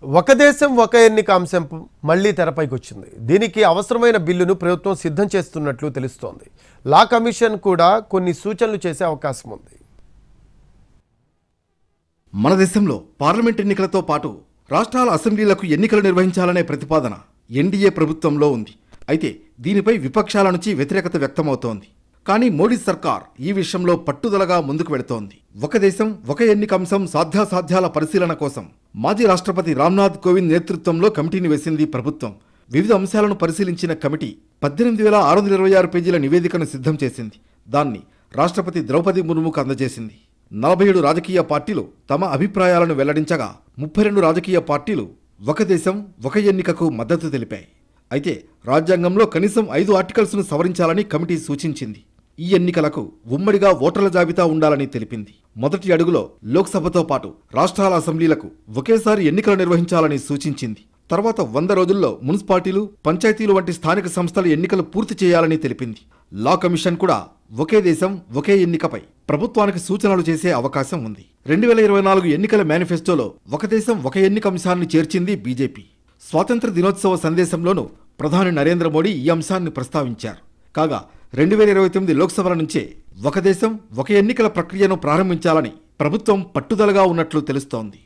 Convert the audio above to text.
ఒక దేశం ఒక ఎన్నిక అంశం మళ్లీ తెరపైకి వచ్చింది. దీనికి అవసరమైన బిల్లును ప్రభుత్వం సిద్ధం చేస్తున్నట్లు తెలుస్తోంది. లా కమిషన్ కూడా కొన్ని సూచనలు చేసే అవకాశం ఉంది. మన దేశంలో పార్లమెంట్ ఎన్నికలతో పాటు రాష్ట్రాల అసెంబ్లీలకు ఎన్నికలు నిర్వహించాలనే ప్రతిపాదన ఎన్డీఏ ప్రభుత్వంలో ఉంది. అయితే దీనిపై విపక్షాల నుంచి వ్యతిరేకత వ్యక్తమవుతోంది. కానీ మోడీ సర్కార్ ఈ విషయంలో పట్టుదలగా ముందుకు వెళుతోంది. ఒక దేశం ఒక ఎన్నిక అంశం సాధ్యాసాధ్యాల పరిశీలన కోసం మాజీ రాష్ట్రపతి రామ్నాథ్ కోవింద్ నేతృత్వంలో కమిటీని వేసింది ప్రభుత్వం. వివిధ అంశాలను పరిశీలించిన కమిటీ 18,626 పేజీల నివేదికను సిద్ధం చేసింది. దాన్ని రాష్ట్రపతి ద్రౌపది ముర్ముకు అందజేసింది. 47 రాజకీయ పార్టీలు తమ అభిప్రాయాలను వెల్లడించగా 32 రాజకీయ పార్టీలు ఒక దేశం ఒక ఎన్నికకు మద్దతు తెలిపాయి. అయితే రాజ్యాంగంలో కనీసం 5 ఆర్టికల్స్ను సవరించాలని కమిటీ సూచించింది. ఈ ఎన్నికలకు ఉమ్మడిగా ఓటర్ల జాబితా ఉండాలని తెలిపింది. మొదటి అడుగులో లోక్సభతో పాటు రాష్ట్రాల అసెంబ్లీలకు ఒకేసారి ఎన్నికలు నిర్వహించాలని సూచించింది. తర్వాత 100 రోజుల్లో మున్సిపాలిటీలు, పంచాయతీలు వంటి స్థానిక సంస్థల ఎన్నికలు పూర్తి చేయాలని తెలిపింది. లా కమిషన్ కూడా ఒకే దేశం ఒకే ఎన్నికపై ప్రభుత్వానికి సూచనలు చేసే అవకాశం ఉంది. 2024 ఎన్నికల మేనిఫెస్టోలో ఒక దేశం ఒక ఎన్నిక అంశాన్ని చేర్చింది బీజేపీ. స్వాతంత్ర దినోత్సవ సందేశంలోనూ ప్రధాని నరేంద్ర మోడీ ఈ అంశాన్ని ప్రస్తావించారు. కాగా 2029 లోక్సభల నుంచే ఒక దేశం ఒక ఎన్నికల ప్రక్రియను ప్రారంభించాలని ప్రభుత్వం పట్టుదలగా ఉన్నట్లు తెలుస్తోంది.